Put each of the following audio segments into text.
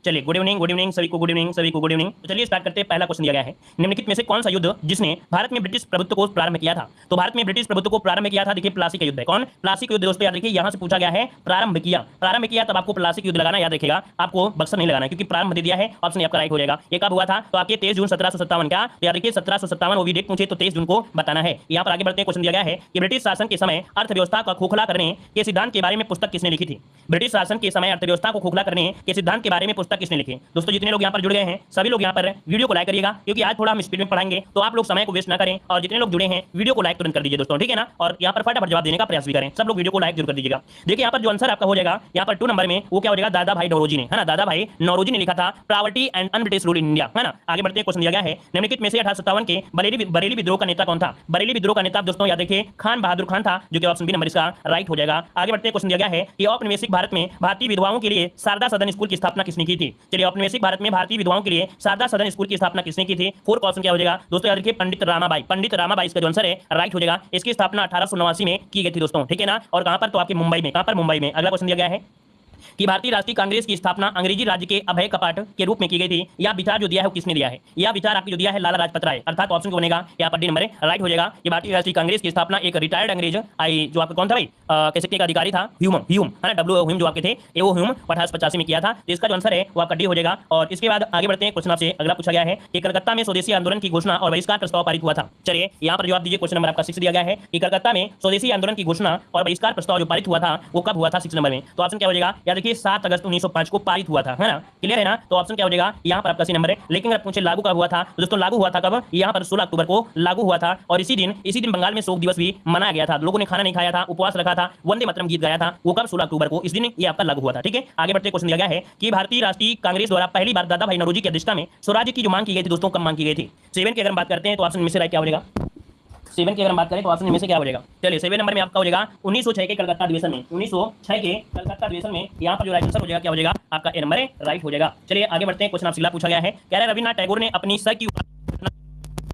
चलिए good evening सभी को, गुड इवनिंग सभी को, गुड इवनिंग। तो चलिए स्टार्ट करते हैं। पहला क्वेश्चन दिया गया है, निम्नलिखित में से कौन सा युद्ध जिसने भारत में ब्रिटिश प्रभुत्व को प्रारंभ किया था? तो भारत में ब्रिटिश प्रभुत्व को प्रारंभ किया था, देखिए प्लासी का युद्ध है। कौन? प्लासी का युद्ध दोस्तों, याद रखिए यहां से पूछा गया है प्रारंभ किया, तब आपको प्लासी युद्ध लगाना याद रखेगा, आपको बक्सर नहीं लगाना, क्योंकि प्रारंभ दे दिया है, ऑप्शन आपका राइट हो जाएगा। ये कब हुआ था? तो आपके 23 जून 1757 का, तो याद रखिए 1757 वो भी डेट पूछे तो 23 जून को बताना है। यहाँ पर आगे बढ़ते हैं, क्वेश्चन दिया गया है कि ब्रिटिश शासन के समय अर्थव्यवस्था का खोखला करने के सिद्धांत के बारे में पुस्तक किसने लिखी थी? ब्रिटिश शासन के समय अर्थव्यवस्था को खोखला करने के सिद्धांत के बारे में पुस्तक किसने लिखी? दोस्तों जितने लोग यहाँ पर जुड़ गए हैं सभी लोग यहाँ पर वीडियो को लाइक करिएगा, क्योंकि आज थोड़ा हम स्पीड में पढ़ाएंगे, तो आप लोग समय को वेस्ट ना करें, और जितने लोग जुड़े हैं वीडियो को लाइक तुरंत कर दीजिए दोस्तों, ठीक है ना। और यहाँ पर फटाफट जवाब देने का प्रयास भी करें, सब लोग वीडियो को लाइक जरूर कर दीजिएगा। देखिए यहाँ पर जो आंसर आपका हो जाएगा, यहाँ पर 2 नंबर में वो क्या हो जाएगा, दादा भाई नौरोजी ने, है ना, दादा भाई नौरोजी ने लिखा था property and un-British rule in India, है ना। आगे बढ़ते हैं, क्वेश्चन दिया गया है, निम्नलिखित में से 1857 के बरेली विद्रोह का नेता कौन था? बरेली विद्रोह का नेता दोस्तों याद रखिए खान बहादुर खान था, जो कि ऑप्शन बी नंबर इसका राइट हो जाएगा। आगे बढ़ते हैं, क्वेश्चन दिया गया है कि औपनिवेशिक भारत में भारतीय विधवाओं के लिए शारदा सदन स्कूल की स्थापना किसने की थी? चलिए, औपनिवेशिक भारत में भारतीय विधवाओं के लिए शारदा सदन स्कूल की स्थापना किसने की थी? 4 क्वेश्चन क्या हो जाएगा दोस्तों, याद रखिए पंडित रामाबाई इसका जो आंसर है राइट हो जाएगा। इसकी स्थापना 1889 में की गई थी दोस्तों, ठीक है ना। और कहां पर? तो आपके मुंबई में। कहां पर? मुंबई में। अगला क्वेश्चन दिया गया है कि भारतीय राष्ट्रीय कांग्रेस की स्थापना अंग्रेजी राज्य के अभय कपाट के रूप में की गई थी। यह विचार जो दिया है वो किसने दिया है? यह विचार आपको जो दिया है लाला लाजपत राय, अर्थात ऑप्शन को बनेगा यहाँ पर डी नंबर राइट हो जाएगा। ये भारतीय राष्ट्रीय कांग्रेस की स्थापना एक रिटायर्ड अंग्रेज जो आपका कौन था भाई, कह सकते हैं अधिकारी था, ह्यूम है ना, W ह्यूम जो आपके थे, ये वो ह्यूम 1885 में किया था। तो इसका जो आंसर है वो आपका डी हो जाएगा। और इसके बाद आगे बढ़ते हैं, क्वेश्चन आपसे अगला पूछा गया है कि कलकत्ता में स्वदेशी आंदोलन की घोषणा और बहिष्कार प्रस्ताव पारित हुआ था। चलिए यहाँ पर जवाब दीजिए, क्वेश्चन नंबर आपका 6 दिया गया है कि कलकत्ता में स्वदेशी आंदोलन की घोषणा और बहिष्कार प्रस्ताव जो पारित हुआ था वो कब हुआ था? 6 नंबर में। तो ऑप्शन क्या हो जाएगा, याद रखिए 7 अगस्त 1905 को पारित हुआ था, है ना, क्लियर है ना। तो ऑप्शन क्या हो जाएगा यहाँ पर आपका सी नंबर है। लेकिन अगर पूछे लागू कब हुआ था, तो दोस्तों लागू हुआ था कब? यहाँ पर 16 अक्टूबर को लागू हुआ था। और इसी दिन बंगाल में शोक दिवस भी मनाया गया था, लोगों ने खाना नहीं खाया था, उपवास रखा था, वंदे मातरम गीत गाया था। वो कब? 16 अक्टूबर को, इस दिन ये आपका लागू हुआ था, ठीक है। आगे बढ़ते क्वेश्चन दिया गया है कि भारतीय राष्ट्रीय कांग्रेस द्वारा पहली बार दादा भाई नौरोजी की अध्यक्षता में स्वराज्य की जो मांग की गई थी दोस्तों, कब मांग की गई थी? 7 की अगर बात करते हैं तो ऑप्शन में से राइट क्या हो जाएगा? 7 की अगर बात करें तो ऑप्शन में से क्या हो जाएगा? चलिए 7 नंबर में आपका हो जाएगा 1906 के कलकत्ता अधिवेशन में, 1906 के कलकत्ता अधिवेशन में यहाँ पर जो राइट आंसर हो जाएगा क्या हो जाएगा आपका ए नंबर है राइट हो जाएगा। चलिए आगे बढ़ते हैं, क्वेश्चन आपसे पूछा गया है, कह रहा है रविन्द्रनाथ टैगोर ने अपनी सर की उपाधि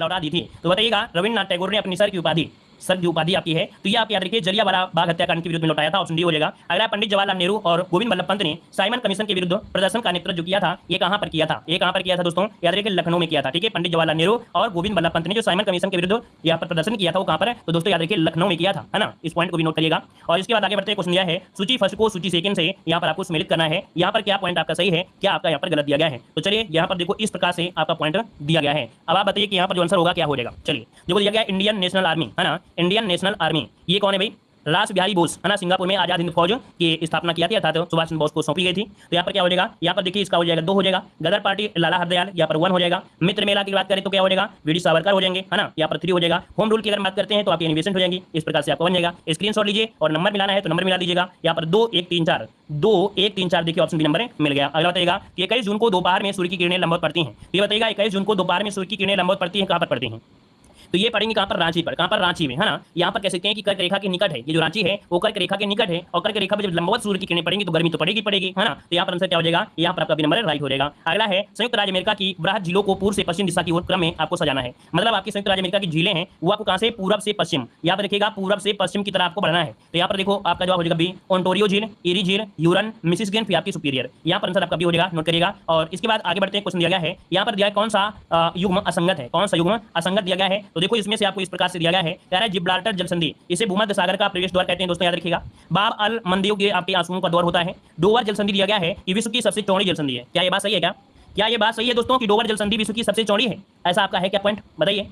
लौटा दी थी। तो बताइएगा रविन्द्रनाथ टैगोर ने अपनी सर की उपाधि आपकी है, तो ये आप याद रखिए जलियांवाला बाग हत्याकांड के विरुद्ध में लौटाया था, ऑप्शन डी हो जाएगा। अगला, पंडित जवाहरलाल नेहरू और गोविंद बल्लभ पंत ने साइमन कमीशन के विरुद्ध प्रदर्शन का नेतृत्व जो किया था, ये कहां पर किया था? ये कहां पर किया था दोस्तों, याद रखिए लखनऊ में किया था, ठीक है। पंडित जवाहरलाल नेहरू और गोविंद बल्लभ पंत ने जो साइमन कमीशन के विरुद्ध यहाँ पर प्रदर्शन किया था वो कहां पर है? तो दोस्तों याद रखिए लखनऊ में किया था, है ना, इस पॉइंट को भी नोट करिएगा। और इसके बाद आगे बढ़ते क्वेश्चन दिया है, सूची फर्स्ट को सूची सेकंड से यहाँ पर आपको सम्मिलित करना है। यहाँ पर क्या पॉइंट आपका सही है, क्या आपका यहाँ पर गलत दिया गया है? तो चलिए यहाँ पर देखो इस प्रकार से आपका पॉइंट दिया गया है। अब आप बताइए कि यहाँ पर जो आंसर होगा क्या हो जाएगा। चलिए जो दिया गया इंडियन नेशनल आर्मी, है ना, इंडियन नेशनल आर्मी, ये कौन है भाई? रास बिहारी बोस, है ना, सिंगापुर में आजाद हिंद फौज की स्थापना किया थी, अर्थात सुभाष चंद्र बोस को सौंपी गई थी। तो यहाँ पर क्या हो जाएगा, यहाँ पर देखिए इसका हो जाएगा 2 हो जाएगा। गदर पार्टी लाला हरदयाल, यहाँ पर 1 हो जाएगा। मित्र मेला की बात करें तो क्या हो जाएगा, वीडी सावरकर हो जाएंगे, है ना, यहाँ पर 3 हो जाएगा। होम रूल की अगर बात करते हैं तो आपकी इन्वेस्टमेंट हो जाएंगी, इस प्रकार से आपको बन जाएगा। स्क्रीनशॉट लीजिए और नंबर मिलाना है तो नंबर मिला दीजिएगा। यहाँ पर 2 1 3 4 2 1 3 4 देखिए ऑप्शन बी नंबर मिल गया। अगला बताइएगा कि 21 जून को दोपहर में सूर्य की किरणें लंबवत पड़ती हैं। ये बताइएगा 21 जून को दोपहर में सूर्य की किरणें लंबवत पड़ती हैं, कहाँ पर पड़ती हैं? तो ये पढ़ेंगे कहां पर? रांची पर। कहां पर? रांची में, है ना। यहाँ पर कह सकते हैं कि कर्क रेखा के निकट है, ये जो रांची है वो कर्क रेखा के निकट है, और कर्क रेखा पर जब लंबवत सूर्य की किरणें पड़ेंगी तो गर्मी तो पड़ेगी, है ना। तो यहाँ पर आंसर क्या हो जाएगा, यहाँ पर आपका बी नंबर राइट हो जाएगा। अगला है, संयुक्त राज्य अमेरिका की वृहद झीलों को पूर्व से पश्चिम दिशा की ओर क्रम में आपको सजाना है। मतलब आपकी संयुक्त राज्य अमेरिका की झीलें हैं वो आपको कहां से? पूर्व से पश्चिम, यहाँ पर देखिएगा पूर्व से पश्चिम की तरफ आपको बढ़ना है। तो यहाँ पर देखो आपका जवाब हो जाएगा बी, ओंटारियो झील, एरी झील, ह्यूरन, मिसिसिगन, फिर आपकी सुपीरियर। यहाँ पर आंसर आपका बी हो जाएगा, नोट करिएगा। और इसके बाद आगे बढ़ते हैं, क्वेश्चन दिया गया है, यहाँ पर दिया कौन सा युग्म असंगत है, कौन सा युग्म असंगत दिया गया है? तो देखो इसमें से आपको इस प्रकार से दिया गया है, कह रहा है जिब्राल्टर जल संधि, इसे भूमध्य सागर का प्रवेश द्वार कहते हैं दोस्तों, याद रखिएगा। बाब अल मंदेव के आपके आंसुओं का दौर होता है। डोवर जल संधि दिया गया है कि विश्व की सबसे चौड़ी जल संधि है। क्या ये बात सही है? क्या ये बात सही है दोस्तों कि डोवर जल संधि विश्व की सबसे चौड़ी है? ऐसा आपका है क्या पॉइंट, बताइए।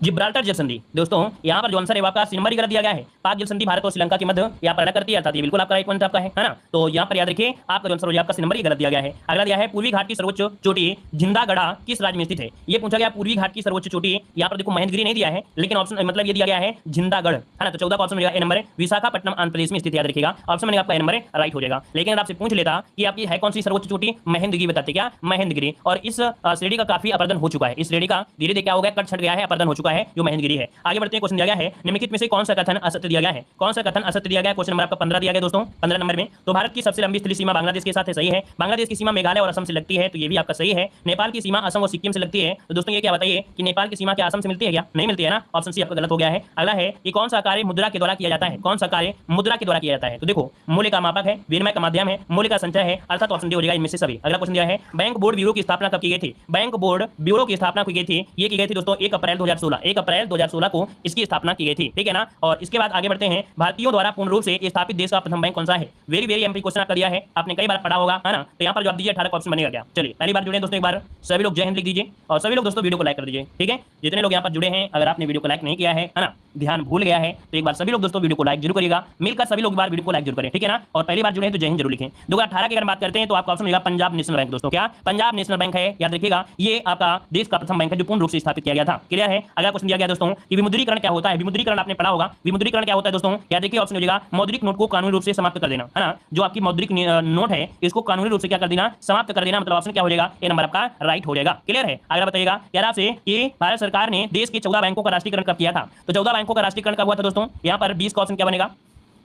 जिब्राल्टर जल संधि दोस्तों, यहाँ पर जो आंसर है आपका नंबर ही गलत दिया गया है। पाक जल संधि भारत और श्रीलंका के मध्य यहाँ पर अलग करती है, ये बिल्कुल आपका राइट पॉइंट आपका है ना। तो यहाँ पर याद रखिए आपका जो आंसर हो जाएगा आपका नंबर ही गलत दिया गया है। अगला दिया है पूर्वी घाट की सर्वोच्च चोटी झिंदागढ़ा किस राज्य में स्थित है? ये पूछा गया पूर्वी घाट की सर्वोच्च चोटी, यहाँ पर देखो महेंद्रगिरी नहीं दिया है, लेकिन ऑप्शन मतलब ये दिया गया है झिंदागढ़, है ना। तो 14 का ऑप्शन मिलेगा ए नंबर, विशाखापट्टनम आंध्र प्रदेश में स्थित, याद रखिएगा ऑप्शन मिलेगा आपका ए नंबर राइट हो जाएगा। लेकिन अगर आपसे पूछ लेता कि आपकी है कौन सी सर्वोच्च चोटी, महेंद्रगिरी बताते क्या, महेंद्रगिरी। और इस श्रेणी का काफी अपर्दन हो चुका है, इस श्रेणी का धीरे धीरे क्या हो गया, कट छट गया है, अपर्दन हो चुका है। चुका है जो महेंद्रगिरी है। आगे बढ़ते हैं, क्वेश्चन दिया गया है निम्नलिखित में से कौन सा कथन असत्य दिया गया है, कौन सा कथन असत्य दिया गया है। क्वेश्चन नंबर आपका 15 दिया गया दोस्तों, 15 नंबर में। तो भारत की सबसे लंबी स्थलीय सीमा बांग्लादेश के साथ है, सही है। बांग्लादेश की सीमा मेघालय और असम से लगती है, तो ये भी आपका सही है। नेपाल की सीमा असम और सिक्किम से लगती है, तो दोस्तों ये क्या बताइए कि नेपाल की सीमा क्या असम से मिलती है क्या? नहीं मिलती है ना, ऑप्शन सी आपका गलत हो गया है। अगला है कि कौन सा कार्य मुद्रा के द्वारा किया जाता है, कौन सा कार्य मुद्रा के द्वारा किया जाता है। तो देखो, मूल्य का मापक है, विनिमय का माध्यम है, मूल्य का संचय है, अर्थात ऑप्शन डी हो जाएगा इनमें से सभी। अगला क्वेश्चन दिया है बैंक बोर्ड ब्यूरो की स्थापना कब की गई थी। बैंक बोर्ड ब्यूरो की स्थापना की गई थी, ये की गई थी दोस्तों 1 अप्रैल 2016, 1 अप्रैल 2016 को इसकी स्थापना की गई थी, ठीक है ना। और इसके बाद आगे बढ़ते हैं, भारतीयों द्वारा पूर्ण रूप से स्थापित देश का प्रथम बैंक कौन सा है। वेरी वेरी एमपी क्वेश्चन आपका दिया है, आपने कई बार पढ़ा होगा, है ना। तो यहाँ पर जवाब दीजिए 18 का ऑप्शन बनेगा क्या। चलिए पहली बार जुड़े दोस्तों, एक बार सभी लोग जय हिंद लिख दीजिए और सभी लोग दोस्तों वीडियो को लाइक कर दीजिए, ठीक है। जितने लोग यहाँ पर जुड़े हैं, अगर आपने वीडियो को लाइक नहीं किया है ना, ध्यान भूल गया है, तो एक बार सभी लोग दोस्तों वीडियो को लाइक जरूर करिएगा, मिलकर सभी लोग बार वीडियो को लाइक जरूर करें, ठीक है ना। और पहली बार जुड़े हैं तो जय हिंद जरूर लिखें। 2018 की अगर बात करते हैं तो आपका ऑप्शन मिलेगा पंजाब नेशनल बैंक दोस्तों, क्या पंजाब नेशनल बैंक है, याद रखिएगा ये आपका देश का प्रथम बैंक है जो पूर्ण रूप से स्थापित किया गया था। क्लियर है। अगला क्वेश्चन दिया गया दोस्तों कि विमुद्रीकरण क्या होता है। विमुद्रीकरण आपने पढ़ा होगा, विमुद्रीकरण क्या होता है दोस्तों, याद रखिए ऑप्शन हो जाएगा मौद्रिक नोट को कानूनी रूप से समाप्त कर देना, है ना। जो आपकी मौद्रिक नोट है इसको कानूनी रूप से क्या कर देना, समाप्त कर देना, मतलब ऑप्शन क्या हो जाएगा, ए नंबर आपका राइट हो जाएगा। क्लियर है। अगला बताइएगा यार आपसे कि भारत सरकार ने देश के 14 बैंकों का राष्ट्रीयकरण कब किया था। तो 14 बैंकों का राष्ट्रीयकरण कब हुआ था दोस्तों, यहाँ पर 20 का ऑप्शन क्या बनेगा,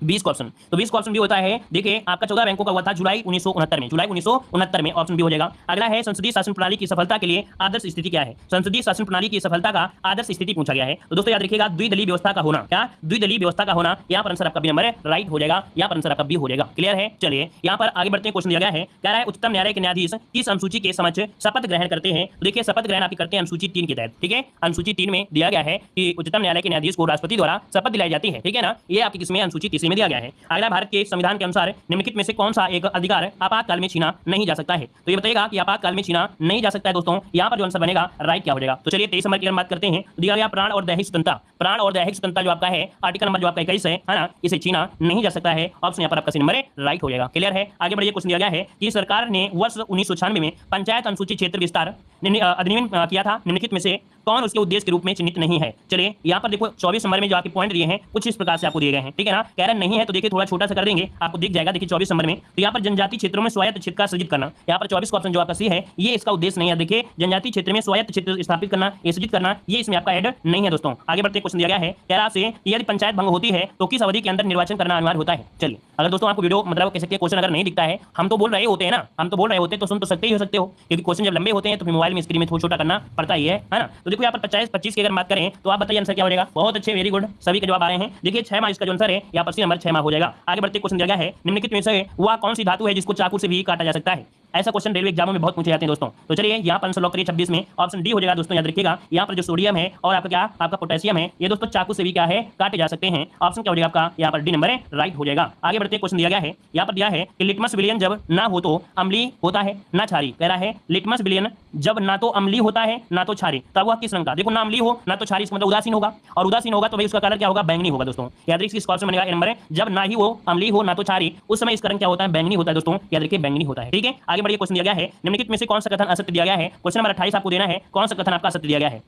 20 का ऑप्शन। तो 20 का ऑप्शन भी होता है, देखिए आपका 14 बैंकों का हुआ था जुलाई 1969 में, जुलाई 1969 में, ऑप्शन भी हो जाएगा। अगला है संसदीय शासन प्रणाली की सफलता के लिए आदर्श स्थिति क्या है। संसदीय शासन प्रणाली की सफलता का आदर्श स्थिति पूछा गया है, तो दोस्तों याद रखिएगा द्विदलीय व्यवस्था का होना, क्या द्विदलीय व्यवस्था का होना। यहाँ पर आंसर आपका बी नंबर राइट हो जाएगा, यहाँ पर आंसर आपका बी हो जाएगा। क्लियर है। चलिए यहाँ पर आगे बढ़ते हैं, क्वेश्चन दिया गया है, कह रहा है उच्चतम न्यायालय के न्यायाधीश किस अनुसूची के समक्ष शपथ ग्रहण करते हैं। तो देखिए शपथ ग्रहण आपके करते हैं अनुसूची 3 के तहत, ठीक है। अनुसूची 3 में दिया गया है कि उच्चतम न्यायालय के न्यायाधीश को राष्ट्रपति द्वारा शपथ दिलाई जाती है, ठीक है ना। ये आपकी किसमें, अनुसूची 30 में दिया गया है। अगला भारत के संविधान के अनुसार निम्नलिखित में से कौन सा एक अधिकार आपातकाल में छीना नहीं जा सकता है। तो ये बताइएगा कि आपातकाल में छीना नहीं जा सकता है दोस्तों, यहाँ पर जो आंसर बनेगा राइट क्या हो जाएगा। तो चलिए 23 नंबर की बात करते हैं, दिया गया प्राण और दैहिक स्वतंत्रता, प्राण और दैहिक स्वतंत्रता जो आपका है आर्टिकल नंबर जो आपका 21 है ना, इसे छीना नहीं जा सकता है, ऑप्शन यहाँ पर आपका सी नंबर राइट हो जाएगा। क्लियर है। आगे बढ़िए, क्वेश्चन दिया गया है कि सरकार ने वर्ष 1996 में पंचायत अनुसूचित क्षेत्र विस्तार अधिनियम किया था, निम्नलिखित में से कौन उसके उद्देश्य के रूप में चिन्हित नहीं है। चलिए यहाँ पर देखो 24 नंबर में जो आपके पॉइंट दिए हैं कुछ इस प्रकार से आपको दिए गए हैं, ठीक है ना। कह रहा नहीं है तो देखिए थोड़ा छोटा सा कर देंगे, आपको दिख जाएगा। देखिए 24 नंबर में तो यहाँ पर जनजातीय क्षेत्रों में स्वायत्त क्षेत्र का सृजित करना, यहाँ पर 24 का ऑप्शन जो आपका सी है ये इसका उद्देश्य नहीं है। देखिए जनजातीय क्षेत्र में स्वायत्त क्षेत्र स्थापित करना, ये सृजित करना, ये इसमें आपका ऐड नहीं है दोस्तों। आगे बढ़ते क्वेश्चन दिया गया है, कह रहा है यदि पंचायत भंग होती है तो किस अवधि के अंदर निर्वाचन करना अनिवार्य होता है। चलिए अगर दोस्तों आपको वीडियो मतलब कह सकते हैं क्वेश्चन अगर नहीं दिखता है, हम तो बोल रहे होते हैं ना, हम तो बोल रहे होते हैं तो सुन तो सकते ही हो सकते हो, क्योंकि क्वेश्चन जब लंबे होते हैं तो फिर मोबाइल में स्क्रीन में थोड़ा छोटा करना पड़ता ही है ना। तो देखो यहाँ पर 50-25 की अगर बात करें तो आप बताइए आंसर क्या हो जाएगा। बहुत अच्छे, वेरी गुड, सभी के जवाब आ रहे हैं। देखिए 6 माह इसका जो आंसर है यहाँ पर सी नंबर 6 माह हो जाएगा। आगे बढ़ते क्वेश्चन दिया गया है, निम्नलिखित में से वह कौन सी धातु है जिसको चाकू से भी काटा जा सकता है। ऐसा क्वेश्चन रेलवे एग्जामों में बहुत पूछे जाते हैं दोस्तों। तो चलिए यहाँ पर आंसर लॉक करिए 26 में, ऑप्शन डी हो जाएगा दोस्तों। याद रखिएगा यहाँ पर जो सोडियम है और आपका क्या आपका पोटेशियम है ये दोस्तों चाकू से भी क्या है काटे जा सकते हैं, ऑप्शन क्या हो जाएगा आपका यहाँ पर डी नंबर राइट हो जाएगा। आगे बढ़ते क्वेश्चन दिया गया है, यहाँ पर दिया है कि लिटमस विलियन जब ना हो तो अम्लीय होता है ना क्षारीय। कह रहा है लिटमस विलियन जब ना तो अम्लीय होता है ना तो क्षारीय, तब वह किस रंग का। देखो ना अम्लीय हो ना तो क्षारीय, इसका मतलब उदासीन होगा, और उदासीन होगा तो भाई उसका कलर क्या होगा, बैंगनी होगा दोस्तों। याद रखिए इसका ऑप्शन बनेगा ए नंबर, जब ना ही वो अम्लीय हो ना तो क्षारीय, उस समय इसका रंग क्या होता है, बैंगनी होता है दोस्तों। याद रखिए बैंगनी होता है, ठीक है। आगे बढ़िए, क्वेश्चन दिया गया है, निम्नलिखित में से कौन सा कथन असत्य दिया गया है। क्वेश्चन नंबर 28 आपको देना है, कौन सा कथन आपका असत्य दिया गया है।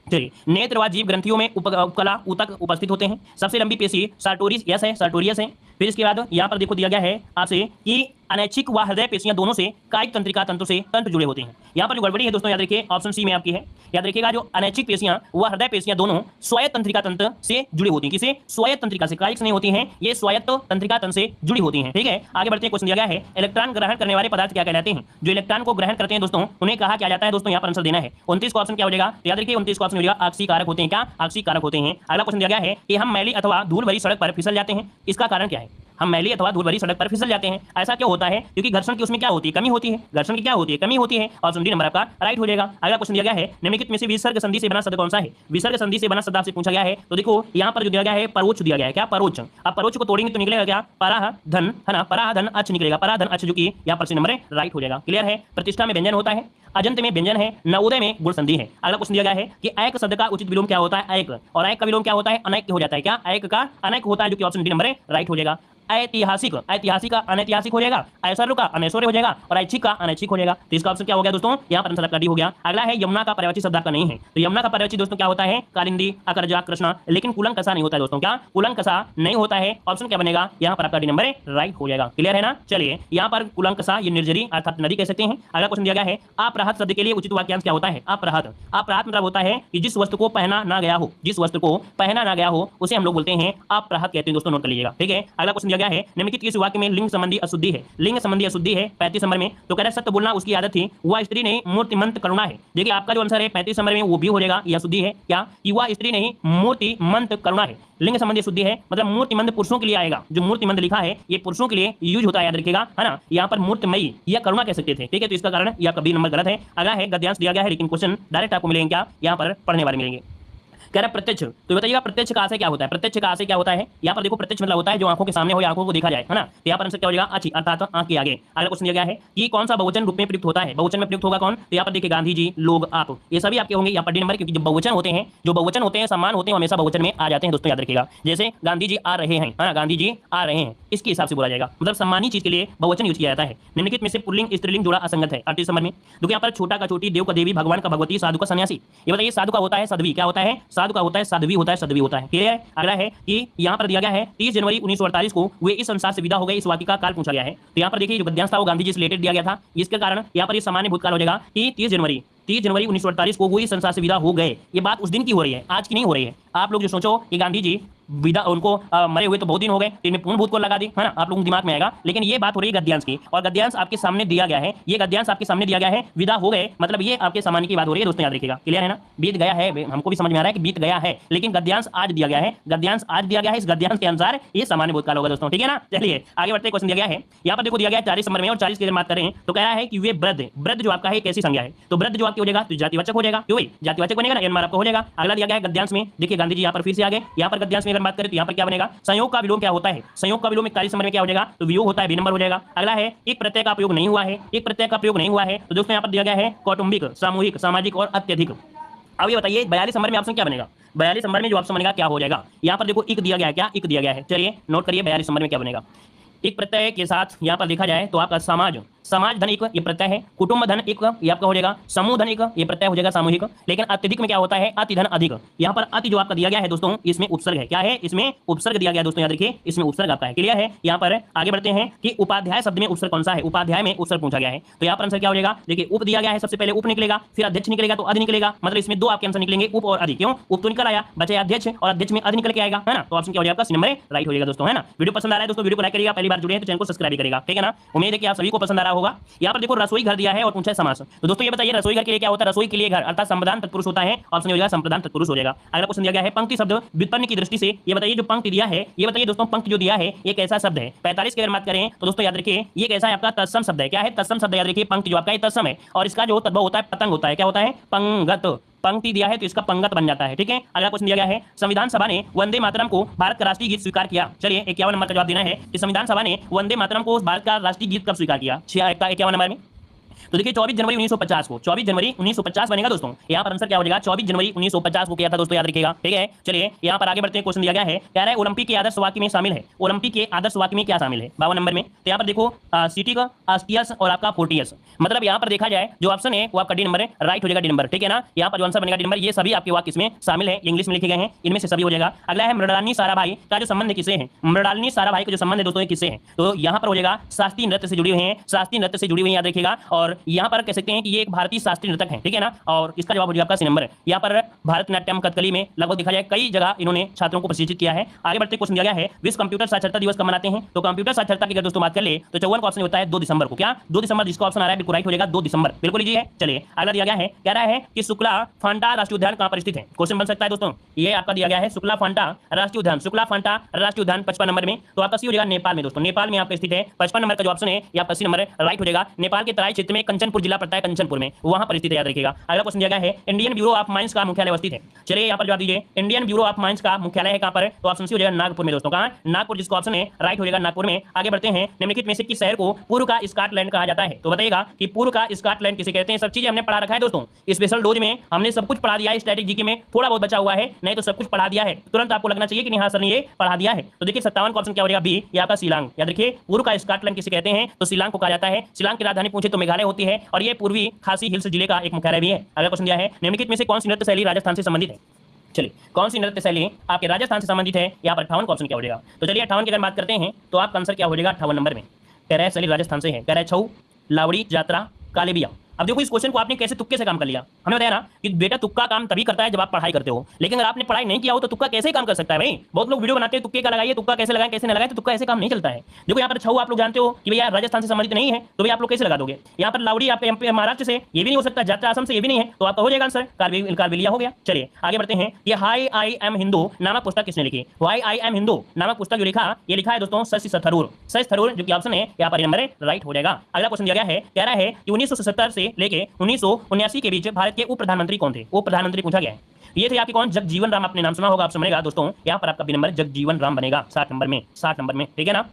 चलिए नेत्र व जीव ग्रंथियों में उपकला ऊतक उपस्थित होते हैं। सबसे लंबी पेशी सार्टोरियस है, सार्टोरियस है। फिर इसके बाद यहाँ पर देखो दिया गया है आपसे कि अनैच्छिक व हृदय पेशियां दोनों से कायिक तंत्रिका तंत्र से तंत्र जुड़े होते हैं। यहाँ पर जो गड़बड़ी है दोस्तों याद रखिए ऑप्शन सी में आपकी है। याद रखिएगा जो अनैच्छिक पेशियां व हृदय पेशियां दोनों स्वायत्त तंत्रिका तंत्र से जुड़ी होती हैं। किसे, स्वायत्त तंत्रिका से, कायिक से नहीं होती हैं, ये स्वायत्त तंत्रिका तंत्र से जुड़ी होती हैं, ठीक है। आगे बढ़ते हैं, क्वेश्चन दिया गया है इलेक्ट्रॉन ग्रहण करने वाले पदार्थ क्या कहलाते हैं। जो इलेक्ट्रॉन को ग्रहण करते हैं दोस्तों उन्हें कहा क्या जाता है दोस्तों, यहाँ पर आंसर देना है। 29 का ऑप्शन क्या हो जाएगा, याद रखिए 29 का ऑप्शन हो जाएगा ऑक्सीकारक होते हैं। क्या ऑक्सीकारक होते हैं। अगला क्वेश्चन दिया गया है कि हम मैली अथवा धूल भरी सड़क पर फिसल जाते हैं, इसका कारण क्या है। हम मैली अथवा धूल भरी सड़क पर फिसल जाते हैं, ऐसा क्यों होता है, क्योंकि घर्षण की उसमें क्या होती है, कमी होती है। घर्षण की क्या होती है, कमी होती है। ऑप्शन डी नंबर आपका राइट हो जाएगा। अगला क्वेश्चन दिया गया है, निम्नलिखित में से विसर्ग संधि से बना शब्द कौन सा है। विसर्ग संधि से बना शब्द आपसे पूछा गया है, तो देखो यहाँ पर जो दिया गया है परोक्ष दिया गया है। क्या परोक्ष, अब परोक्ष को तोड़ेंगे तो निकलेगा क्या, पराह धन, है ना, पराह धन अच निकलेगा, पराह धन अच, जो कि यहाँ पर सी नंबर राइट हो जाएगा। क्लियर है। प्रतिष्ठा में व्यंजन होता है, अजंत में व्यंजन है, नवोदय में गुण संधि है। अगला क्वेश्चन दिया गया है कि ऐक शब्द का उचित विलोम क्या होता है, ऐक, और ऐक का विलोम क्या होता है, अनैक हो जाता है। क्या ऐक का अनैक होता है, जो कि ऑप्शन डी नंबर राइट हो जाएगा। ऐतिहासिक, ऐतिहासिक का अनैतिहासिक हो जाएगा, ऐश्वर्य का अनैश्वर्य हो जाएगा और ऐच्छिक का अनैच्छिक हो जाएगा। तो इसका ऑप्शन क्या हो गया दोस्तों, यहाँ पर आंसर आपका डी हो गया। अगला है यमुना का पर्यायवाची शब्द आपका नहीं है, तो यमुना का पर्यायवाची दोस्तों क्या होता है, कालिंदी, अकरजा, कृष्णा, लेकिन कुलंकषा नहीं होता है दोस्तों। क्या कुलंकषा नहीं होता है, ऑप्शन क्या बनेगा यहाँ पर आपका डी नंबर राइट हो जाएगा। क्लियर है ना। चलिए यहाँ पर कुलंकषा ये निर्जरी अर्थात नदी कह सकते हैं। अगला क्वेश्चन दिया गया है अपराहत शब्द के लिए उचित वाक्यांश क्या होता है। अपराहत, अपराहत मतलब होता है कि जिस वस्तु को पहना ना गया हो, जिस वस्तु को पहना ना गया हो उसे हम लोग बोलते हैं अपराहत कहते हैं दोस्तों, नोट कर लीजिएगा। ठीक है। अगला क्वेश्चन दिया गया है निम्नलिखित किस वाक्य में लिंग संबंधी अशुद्धि है। लिंग संबंधी अशुद्धि है 35 नंबर में, तो कह रहा है सत्य बोलना उसकी आदत थी, वह स्त्री नहीं मूर्तिमंत करुणा है। देखिए आपका जो आंसर है 35 नंबर में वो भी हो जाएगा, यह अशुद्धि है क्या, कि वह स्त्री नहीं मूर्तिमंत करुणा है। लिंग संबंधी शुद्धि है मतलब मूर्तिमंत पुरुषों के लिए आएगा, जो मूर्तिमंत लिखा है ये पुरुषों के लिए यूज होता है, याद रखिएगा, है ना। यहाँ पर मूर्तिमयी या करुणा कह सकते थे। ठीक है, तो इसका कारण यह कभी नंबर गलत है। अगला है गद्यांश दिया गया है लेकिन क्वेश्चन डायरेक्ट आपको मिलेंगे क्या, यहाँ पर पढ़ने वाले मिलेंगे। कह रहा है प्रत्यक्ष, तो बताइएगा प्रत्यक्ष का आशय क्या होता है। प्रत्यक्ष का आशय क्या होता है, यहाँ पर देखो प्रत्यक्ष मतलब होता है जो आंखों के सामने हो या आंखों को देखा जाए, है ना। तो यहाँ पर आंसर क्या हो जाएगा, अच्छी अर्थात आंख के आगे। अगला क्वेश्चन दिया गया है कि कौन सा बहुवचन रूप में प्रयुक्त होता है। बहुवचन में प्रयुक्त होगा कौन, तो यहाँ पर देखिए गांधी जी, लोग, आप, ये सभी आपके होंगे यहाँ पर डी नंबर, क्योंकि जो बहुवचन होते हैं, जो बहुवचन होते हैं, सम्मान होते हैं, हमेशा बहुवचन में आ जाते हैं दोस्तों, याद रखिएगा। जैसे गांधी जी आ रहे हैं, है ना, गांधी जी आ रहे हैं, इसके हिसाब से बोला जाएगा, मतलब सम्मानी चीज के लिए बहुवचन यूज किया जाता है। निम्नलिखित में से पुल्लिंग स्त्रीलिंग जोड़ा असंगत है 38 नंबर में। देखो यहाँ पर छोटा का छोटी, देव का देवी, भगवान का भगवती, साधु का सन्यासी। ये बताइए साधु का होता है साध्वी, क्या होता है, साधु का होता है साध्वी होता है, सदवी होता है। क्लियर है। अगला है कि यहाँ पर दिया गया है 30 जनवरी 1948 को वे इस संसार से विदा हो गए, इस वाक्य का काल पूछा गया है। तो यहाँ पर देखिए जो गद्यांश था वो गांधी जी से रिलेटेड दिया गया था, इसके कारण यहाँ पर ये सामान्य भूतकाल हो जाएगा कि 30 जनवरी 1948 को वो इस संसार से विदा हो गए। ये बात उस दिन की हो रही है, आज की नहीं हो रही है। आप लोग जो सोचो कि गांधी जी विदा, उनको मरे हुए तो बहुत दिन हो गए, तो इनमें पूर्ण भूत को लगा दी, है ना, आप लोगों के दिमाग में आएगा। लेकिन ये बात हो रही है गद्यांश की, और गद्यांश आपके सामने दिया गया है, ये गद्यांश आपके सामने दिया गया है, विदा हो गए मतलब ये आपके सामान्य की बात हो रही है दोस्तों, याद रखिएगा। क्लियर है ना। बीत गया है, हमको भी समझ में आ रहा है कि बीत गया है, लेकिन गद्यांश आज दिया गया है, गद्यांश आज दिया गया है, इस गद्यांश के अनुसार ये सामान्य भूतकाल होगा दोस्तों। ठीक है ना। चलिए आगे बढ़ते, क्वेश्चन दिया गया है, यहाँ पर देखो दिया गया 40 नंबर में, और 40 की बात करें तो कह रहा है कि वे वृद्ध, वृद्ध जो आपका है कैसी संज्ञा है, तो वृद्ध जो आपकी हो जाएगा तो जातिवाचक हो जाएगा, क्यों भाई जातिवाचक बनेगा ना, आपका हो जाएगा। अगला दिया गया है गद्यांश में, देखिए गांधी जी यहाँ पर फिर से आ गए। यहाँ पर गद्यांश में अगर बात करें तो यहाँ पर क्या बनेगा, संयोग का विलोम क्या होता है, संयोग का विलोम 41 नंबर में क्या हो जाएगा, तो वियोग होता है, बी नंबर हो जाएगा। अगला है एक प्रत्यय का प्रयोग नहीं हुआ है, एक प्रत्यय का प्रयोग नहीं हुआ है, तो दोस्तों यहाँ पर दिया गया है कौटुंबिक, सामूहिक, सामाजिक और अत्यधिक। अब ये बताइए 42 नंबर में ऑप्शन क्या बनेगा, 42 नंबर में जो ऑप्शन बनेगा क्या हो जाएगा, यहाँ पर देखो एक दिया गया है, क्या एक दिया गया है, चलिए नोट करिए 42 नंबर में क्या बनेगा। एक प्रत्यय के साथ यहाँ पर देखा जाए तो आपका समाज, समाज धन एक ये प्रत्यय है, कुटुंब धन एक ये आपका हो जाएगा, समूह धन एक ये प्रत्यय हो जाएगा सामूहिक। लेकिन अत्यधिक में क्या होता है, अति धन अधिक। यहाँ पर अति जो आपका दिया गया है दोस्तों, इसमें उपसर्ग है, क्या है, इसमें उपसर्ग दिया गया दोस्तों, याद रखिए इसमें उपसर्ग आता है। क्लियर है। यहाँ पर आगे बढ़ते हैं कि उपाध्याय शब्द में उपसर्ग कौन सा है, उपाध्याय में उपसर्ग पूछा गया है, तो यहाँ पर आंसर क्या हो जाएगा, देखिए उप दिया गया है, सबसे पहले उप निकलेगा, फिर अध्यक्ष निकलेगा तो अधि निकलेगा, मतलब इसमें दो आपके आंसर निकलेंगे, उप और अधि। क्यों, उप तो निकल आया, बचे अध्यक्ष, और अध्यक्ष में अधि निकल के आएगा, है ना। तो ऑप्शन क्या हो जाएगा, सी नंबर राइट हो जाएगा दोस्तों, है ना। वीडियो पसंद आ रहा है दोस्तों, वीडियो को लाइक करिएगा, पहली बार जुड़े हैं तो चैनल को सब्सक्राइब करेगा, ठीक है ना। उम्मीद है कि आप सभी को पसंद आ रहा होगा। यहाँ पर देखो रसोई घर दिया है और पूछा है समास, तो दोस्तों ये बताइए रसोई घर के लिए क्या होता है, रसोई के लिए घर अर्थात संप्रदान तत्पुरुष होता है, ऑप्शन हो जाएगा संप्रदान तत्पुरुष हो जाएगा। अगला क्वेश्चन दिया गया है पंक्ति शब्द व्युत्पन्न की दृष्टि से, ये बताइए जो पंक्ति दिया है, ये बताइए दोस्तों पंक्ति जो दिया है ये कैसा शब्द है। 45 की अगर बात करें तो दोस्तों याद रखिए ये कैसा है, आपका तत्सम शब्द है। क्या है, तत्सम शब्द, याद रखिए पंक्ति जो आपका तत्सम है, और इसका जो तद्भव होता है पतंग होता है, क्या होता है, पंगत, पंक्ति दिया है तो इसका पंगत बन जाता है। ठीक है। अगला क्वेश्चन दिया गया है संविधान सभा ने वंदे मातरम को भारत का राष्ट्रीय गीत स्वीकार किया। चलिए 51 नंबर का जवाब देना है कि संविधान सभा ने वंदे मातरम को भारत का राष्ट्रीय गीत कब स्वीकार किया, 51 नंबर में। तो देखिए 24 जनवरी 1950 को, 24 जनवरी 1950 बनेगा दोस्तों। यहाँ पर आंसर क्या हो जाएगा, 24 जनवरी 1950 को किया था दोस्तों, याद रखिएगा। ठीक है। चलिए यहाँ पर आगे बढ़ते हैं, क्वेश्चन दिया गया है, कह रहा है ओलंपिक के आदर्श वाक्य में शामिल है, ओलंपिक के आदर्श वाक्य में क्या शामिल है, 52 नंबर में। तो यहाँ पर देखो सिटी का आस्टियस और आपका फोर्टियस, मतलब यहाँ पर देखा जाए जो ऑप्शन है वो आपका डी नंबर है, राइट हो जाएगा डी नंबर। ठीक है ना। यहाँ पर जो आंसर बनेगा डी नंबर, ये सभी आपके वाक्य इसमें शामिल है, इंग्लिश में लिखे गए हैं, इनमें से सभी हो जाएगा। अगला है मृणालिनी साराभाई का जो संबंध किससे है, मृणालिनी साराभाई का जो संबंध है दोस्तों किससे है, तो यहाँ पर हो जाएगा शास्त्रीय नृत्य से जुड़ी हुई है, शास्त्रीय नृत्य से जुड़ी हुई, याद रखिएगा। और यहाँ पर कह सकते हैं कि ये एक भारतीय शास्त्रीय नृतक है, ठीक है ना। और इसका जवाब हो जाएगा आपका सी नंबर। यहाँ पर भारतनाट्यम कथकली में लगभग देखा जाए कई जगह इन्होंने छात्रों को प्रशिक्षित किया है। आगे बढ़ते क्वेश्चन दिया गया है विश्व कंप्यूटर साक्षरता दिवस कब मनाते हैं, तो कंप्यूटर साक्षरता की अगर दोस्तों बात कर ले तो 54 का ऑप्शन होता है 2 दिसंबर को। क्या 2 दिसंबर, जिसका ऑप्शन आ रहा है बिल्कुल राइट हो जाएगा 2 दिसंबर, बिल्कुल लीजिए। चलिए अगला दिया गया है, कह रहा है कि शुक्ला फांटा राष्ट्रीय उद्यान कहां पर स्थित है, क्वेश्चन बन सकता है दोस्तों। ये आपका दिया गया है शुक्ला फांटा राष्ट्रीय उद्यान, शुक्ला फांटा राष्ट्रीय उद्यान 55 नंबर में, तो आपका सी हो जाएगा नेपाल में दोस्तों, नेपाल में आपका स्थित है। 55 नंबर का जो ऑप्शन है ये आपका सी नंबर राइट हो जाएगा। नेपाल के तराई क्षेत्र में कंचनपुर जिला पड़ता है, कंचनपुर में, वहां पर स्थित है, याद रखिएगा। अगला क्वेश्चन दिया गया है इंडियन ब्यूरो ऑफ माइंस का मुख्यालय अवस्थित है। चलिए यहाँ पर जवाब दीजिए, इंडियन ब्यूरो ऑफ माइंस का मुख्यालय है कहां पर? तो ऑप्शन सी हो जाएगा नागपुर में दोस्तों। कहां? नागपुर, जिसका ऑप्शन है राइट हो जाएगा नागपुर में। आगे बढ़ते हैं, निम्नलिखित में से किस शहर को पूर्व का स्कॉटलैंड कहा जाता है? तो बताइएगा कि पूर्व का स्कॉटलैंड किसे कहते हैं। सब चीजें हमने पढ़ा रखा है दोस्तों, स्पेशल डोज में हमने सब कुछ पढ़ा दिया है। स्ट्रैटेजी के में थोड़ा बहुत बचा हुआ है, नहीं तो सब कुछ पढ़ा दिया है। तुरंत आपको लगना चाहिए कि नहीं हाँ सर ने ये पढ़ा दिया है। तो देखिए 57 का ऑप्शन क्या हो जाएगा? बी, ये आपका शिलांग। याद रखिए पूर्व का स्कॉटलैंड किसे कहते हैं? तो शिलांग को कहा जाता है। शिलांग की राजधानी पूछे तो मेघालय होती है, और ये पूर्वी खासी हिल्स जिले का एक मुख्यालय भी है। अगला क्वेश्चन दिया है, निम्नलिखित में से कौन सी नृत्य शैली राजस्थान से संबंधित है? चलिए कौन सी नृत्य शैली आपके राजस्थान से संबंधित है? यहाँ पर 58 का ऑप्शन क्या हो जाएगा? तो चलिए 58 की अगर बात करते हैं तो आपका आंसर क्या हो जाएगा 58 नंबर में? कह रहा है शैली राजस्थान से है, कह रहा है छऊ, लावड़ी, जात्रा, कालेबिया। अब देखो इस क्वेश्चन को आपने कैसे तुक्के से काम कर लिया। हमने बताया ना कि बेटा तुक्का काम तभी करता है जब आप पढ़ाई करते हो, लेकिन अगर आपने पढ़ाई नहीं किया हो तो तुक्का कैसे काम कर सकता है भाई? बहुत लोग वीडियो बनाते हैं तुक्के का लगाइए, तुक्का कैसे लगाएं कैसे न लगाएं, तो तुक्का ऐसे काम नहीं चलता है। देखो यहाँ पर छऊ आप लोग जानते हो कि भैया राजस्थान से संबंधित नहीं है, तो भैया आप लोग कैसे लगा दोगे? यहाँ पर लावड़ी आप महाराष्ट्र से, ये भी नहीं हो सकता, जात्रा असम से, ये भी नहीं है, तो आपका हो जाएगा आंसर कालबेलिया हो गया। चलिए आगे बढ़ते हैं, ये हाई आई एम हिंदू नामक पुस्तक किसने लिखी? वाई आई एम हिंदू नामक पुस्तक जो लिखा, ये लिखा है दोस्तों शशि थरूर। शशि थरूर जो कि ऑप्शन है यहाँ पर नंबर राइट हो जाएगा। अगला क्वेश्चन दिया गया है, कह रहा है कि 1977 से लेके 1979 के बीच भारत के उप प्रधानमंत्री कौन थे? उप प्रधानमंत्री पूछा गया है। ये थे आपके कौन? जगजीवन राम, आपने नाम सुना होगा, आप समझेगा दोस्तों। यहाँ पर आपका बी नंबर जगजीवन राम बनेगा 60 नंबर में, 60 नंबर में, ठीक है ना।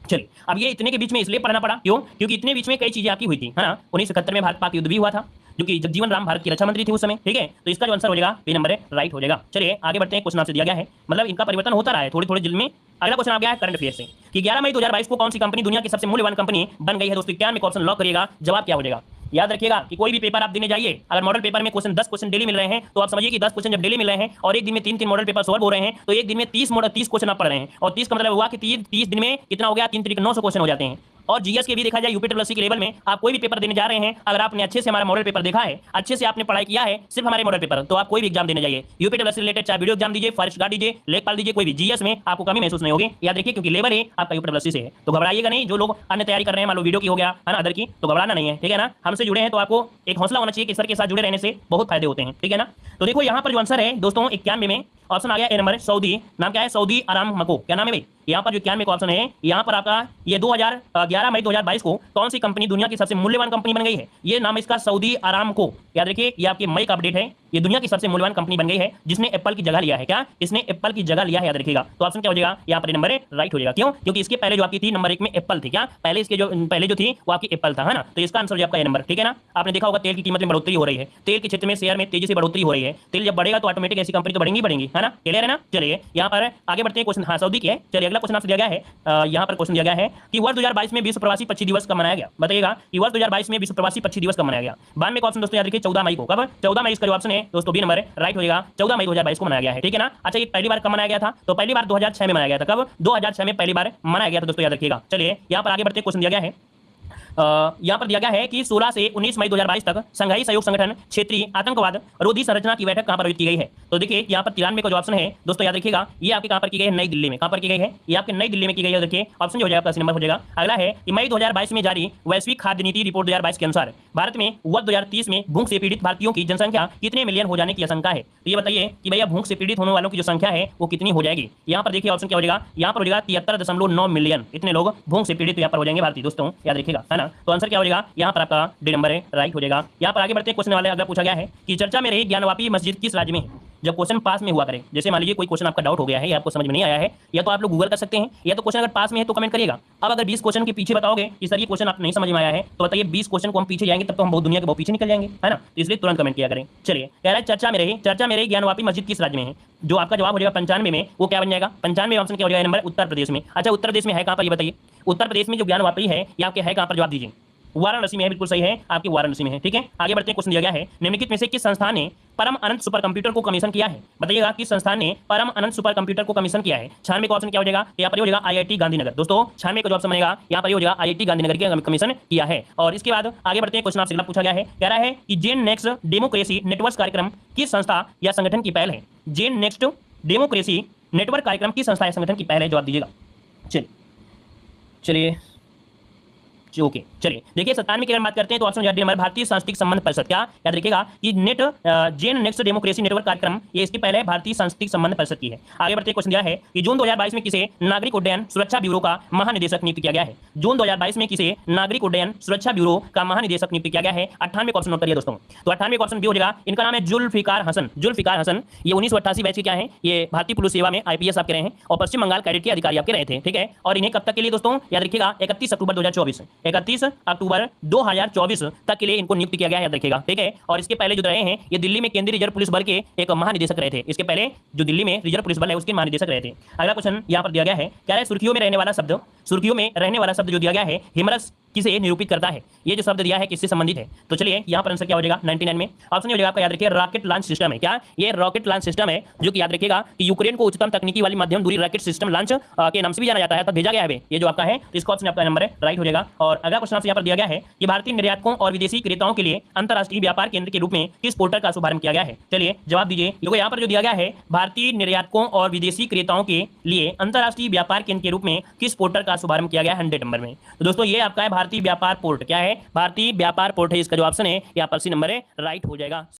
चलिए अब ये इतने के बीच में इसलिए पढ़ना पड़ा, क्यों? क्योंकि इतने बीच में कई चीजें आपकी हुई थी, है ना। 1971 में भारत पाक युद्ध भी हुआ था, जो कि जगजीवन राम भारत की रक्षा मंत्री थे उस समय, ठीक है। तो इसका जो आंसर हो जाएगा बी नंबर राइट हो जाएगा। चलिए आगे बढ़ते हैं, क्वेश्चन आपसे दिया गया है, मतलब इनका परिवर्तन होता रहा है थोड़ी थोड़ी जिल में। अगला क्वेश्चन आ गया है करंट अफेयर से कि 11 मई 2022 को कौन सी कंपनी दुनिया की सबसे मूल्यवान कंपनी बन गई है दोस्तों? 91 में ऑप्शन लॉक करिएगा, जवाब क्या हो जाएगा? याद रखिएगा कि कोई भी पेपर आप देने जाइए, अगर मॉडल पेपर में क्वेश्चन 10 क्वेश्चन डेली मिल रहे हैं, तो आप समझिए कि 10 क्वेश्चन जब डेली मिल रहे हैं और एक दिन में 3 मॉडल पेपर सॉल्व हो रहे हैं, तो एक दिन में 30 क्वेश्चन आप पढ़ रहे हैं, और 30 का मतलब हुआ कि 30 दिन में कितना हो गया? 3 तरीके 900 क्वेश्चन हो जाते हैं। और जीएस के भी देखा जाए यूपीट्रिपल के लेवल में आप कोई भी पेपर देने जा रहे हैं, अगर आपने अच्छे से हमारा मॉडल पेपर देखा है, अच्छे से आपने पढ़ाई किया है सिर्फ हमारे मॉडल पेपर, तो आप कोई भी एग्जाम देने जाइए यूपीट्रिपल से रिलेटेड, चाहे वीडियो एग्जाम दीजिए, फॉरेस्ट गार्ड दीजिए, लेखपाल दीजिए, कोई भी जीएस में आपको कमी महसूस नहीं होगी। याद रखिए क्योंकि लेवल है आपका यूपीट्रिपल से है, तो घबराइएगा नहीं। जो लोग अन्य तैयारी कर रहे हैं, मान लो वीडियो की हो गया है ना, अदर की, तो घबराना नहीं है, ठीक है ना। हमसे जुड़े हैं तो आपको एक हौसला होना चाहिए कि सर के साथ जुड़े रहने से बहुत फायदे होते हैं, ठीक है ना। तो देखो यहाँ पर जो आंसर है दोस्तों 91 में ऑप्शन आ गया ए नंबर सऊदी। नाम क्या है? Saudi Aramco. क्या नाम है भाई? यहाँ पर जो 91 का ऑप्शन है, यहाँ पर आपका ये 11 मई 2022 को कौन सी कंपनी दुनिया की सबसे मूल्यवान कंपनी बन गई है? ये नाम इसका सऊदी अरामको। याद रखिए ये आपके मई का अपडेट है, ये दुनिया की सबसे मूल्यवान कंपनी बन गई है जिसने एप्पल की जगह लिया है। क्या? इसने एप्पल की जगह लिया है, याद रखिएगा। तो ऑप्शन क्या हो जाएगा? यहाँ पर नंबर राइट हो जाएगा। क्यों? क्योंकि इसके पहले जो आपकी थी नंबर 1 में एप्पल थी। क्या? पहले इसके जो पहले जो थी वो आपकी एप्पल था, है ना। तो इसका आंसर जो आपका ये नंबर, ठीक है ना। आपने देखा होगा तेल की कीमत में बढ़ोतरी हो रही है, तेल के क्षेत्र में शेयर में तेजी से बढ़ोतरी हो रही है। तेल जब बढ़ेगा तो ऑटोमेटिक ऐसी कंपनी तो बढ़ेंगी, है ना। क्लियर है ना। चलिए यहाँ पर आगे बढ़ते हैं, क्वेश्चन हाँ सऊदी की है। चलिए अगला क्वेश्चन आपसे दिया गया है, यहाँ पर क्वेश्चन दिया गया है कि वर्ष 2022 में विश्व प्रवासी पक्षी दिवस कब मनाया गया? बताइएगा कि वर्ष 2022 में विश्व प्रवासी पक्षी दिवस कब मनाया गया? 92 का ऑप्शन दोस्तों याद रखिए 14 मई को। कब? 14 मई इसका जो ऑप्शन है दोस्तों बी नंबर राइट हो जाएगा। 14 मई 2022 को मनाया गया है, ठीक है ना। अच्छा ये पहली बार कब मनाया गया था? तो पहली बार 2006 में मनाया गया था। कब? 2006 में पहली बार मनाया गया था दोस्तों, याद रखिएगा। चलिए यहाँ पर आगे बढ़ते क्वेश्चन दिया गया है, यहाँ पर दिया गया है कि 16 से 19 मई 2022 तक संघाई सहयोग संगठन क्षेत्रीय आतंकवाद रोधी संरचना की बैठक कहां पर आयोजित की गई है? तो देखिए यहाँ पर 93 का जो ऑप्शन है दोस्तों याद रखिएगा, ये आपके कहां पर की गई है? नई दिल्ली में। कहां पर की गई है? ये आपके नई दिल्ली में की गई है। देखिए ऑप्शन जो हो जाएगा नंबर हो जाएगा। अगला है कि मई 2022 में जारी वैश्विक खाद्य नीति रिपोर्ट 2022 के अनुसार भारत में वर्ष 2030 में भूख से पीड़ित भारतीयों की जनसंख्या कितने मिलियन हो जाने की आशंका है? तो ये बताइए कि भैया भूख से पीड़ित होने वालों की जो संख्या है वो कितनी हो जाएगी? यहाँ पर देखिए ऑप्शन क्या हो जाएगा, यहाँ पर हो जाएगा 73.9 मिलियन। इतने लोग भूख से पीड़ित यहाँ पर हो जाएंगे भारतीय दोस्तों, याद रखिएगा, है ना। तो आंसर क्या हो जाएगा? यहाँ पर आपका डी नंबर है राइट हो जाएगा। यहाँ पर आगे बढ़ते हैं, क्वेश्चन वाले अगला पूछा गया है कि चर्चा में रही ज्ञानवापी मस्जिद किस राज्य में है? जब क्वेश्चन पास में हुआ करे, जैसे मान लीजिए कोई क्वेश्चन आपका डाउट हो गया है या आपको समझ में नहीं आया है, या तो आप लोग गूगल कर सकते हैं, या तो क्वेश्चन अगर पास में है तो कमेंट करिएगा। अब अगर 20 क्वेश्चन के पीछे बताओगे कि सर ये क्वेश्चन आप नहीं समझ में आया है, तो बताइए 20 क्वेश्चन को हम पीछे जाएंगे तब तो हम बहुत दुनिया के बहुत पीछे निकल जाएंगे, है ना। तो इसलिए तुरंत कमेंट किया करें। चलिए कह रहा है चर्चा में रही ज्ञानवापी मस्जिद किस राज्य में है? जो आपका जवाब हो जाएगा 95 में, वो क्या बन जाएगा? 95 ऑप्शन क्या हो जाएगा? नंबर उत्तर प्रदेश में। अच्छा उत्तर प्रदेश में है कहाँ पर ये बताइए? उत्तर प्रदेश में जो ज्ञानवापी है ये आपके है कहाँ पर? जवाब दीजिए। वाराणसी में है, बिल्कुल सही है, आपकी वाराणसी में है, ठीक है। आगे बढ़ते हैं, क्वेश्चन दिया गया है निम्नलिखित में से किस संस्थान ने परम अनंत सुपर कंप्यूटर को कमीशन किया है? बताइएगा किस संस्थान ने परम अनंत सुपर कंप्यूटर को कमीशन किया है? 96 का ऑप्शन क्या हो जाएगा? यहाँ पर हो जाएगा IIT गांधीनगर। दोस्तों 96 का जो ऑप्शन बनेगा यहाँ पर हो जाएगा IIT गांधीनगर की कमीशन किया है। और इसके बाद आगे बढ़ते हैं, क्वेश्चन आपसे अगला पूछा गया है, कह रहा है कि जेन नेक्स्ट डेमोक्रेसी नेटवर्क कार्यक्रम किस संस्था या संगठन की पहल है? जेन नेक्स्ट डेमोक्रेसी नेटवर्क कार्यक्रम किस संस्था या संगठन की पहल है? जवाब दीजिएगा। चलिए ओके चलिए देखिए 97 की अगर बात करते हैं तो ऑप्शन नंबर भारतीय सांस्कृतिक संबंध परिषद। क्या याद रखिएगा कि net gen next democracy network कार्यक्रम ये इसकी पहले भारतीय सांस्कृतिक संबंध परिषद की है। आगे बढ़ते क्वेश्चन दिया है कि जून 2022 में किसे नागरिक उड्डयन सुरक्षा ब्यूरो का महानिदेशक नियुक्त किया गया है। जून 2022 में किसे नागरिक उड्डयन सुरक्षा ब्यूरो का महानिदेशक नियुक्त किया गया है। 98 क्वेश्चन नोट करिए दोस्तों। तो 98 क्वेश्चन भी हो जाएगा। इनका नाम है जुल्फिकार हसन। जुल्फिकार हसन ये 1988 बैच के क्या है, ये भारतीय पुलिस सेवा में आईपीएस आपके रहे हैं और पश्चिम बंगाल कैडेट के अधिकारी आपके रहे थे। ठीक है, और इन्हें कब तक के लिए दोस्तों याद रखिएगा 31 अक्टूबर 2024 31 अक्टूबर 2024 तक के लिए इनको नियुक्त किया गया है, याद रखिएगा। ठीक है, और इसके पहले जो रहे हैं ये दिल्ली में केंद्रीय रिजर्व पुलिस बल के एक महानिदेशक रहे थे। इसके पहले जो दिल्ली में रिजर्व पुलिस बल है उसके महानिदेशक रहे थे। अगला क्वेश्चन यहाँ पर दिया गया है, क्या है सुर्खियों में रहने वाला शब्द, सुर्खियों में रहने वाला शब्द जो दिया गया है हिमरस किसे निरूपित करता है। ये जो शब्द दिया है किससे संबंधित है। तो चलिए यहाँ पर आंसर क्या हो जाएगा 99 में ऑप्शन हो जाएगा आपका, याद रखिए रॉकेट लॉन्च सिस्टम है। क्या ये रॉकेट लॉन्च सिस्टम है जो कि याद रखिएगा कि यूक्रेन को उच्चतम तकनीकी वाली मध्यम दूरी रॉकेट सिस्टम लॉन्च के नाम से भी जाना जाता है, तब भेजा गया है ये जो आपका है। तो इसका ऑप्शन आपका नंबर है राइट हो जाएगा। और अगला क्वेश्चन आपसे यहाँ पर दिया गया है कि भारतीय निर्यातकों और विदेशी क्रेताओं के लिए अंतर्राष्ट्रीय व्यापार केंद्र के रूप में किस पोर्टल का शुभारंभ किया गया है। चलिए जवाब दीजिए, क्योंकि यहाँ पर जो दिया गया है भारतीय निर्यातकों और विदेशी क्रेताओं के लिए अंतर्राष्ट्रीय व्यापार केंद्र के रूप में किस पोर्टल का शुभारंभ किया गया है 100 नंबर में। तो दोस्तों ये आपका है भारतीय व्यापार पोर्ट। क्या है भारतीय व्यापार पोर्ट है, इसका जो ऑप्शन है यहाँ पर सी नंबर है राइट हो जाएगा।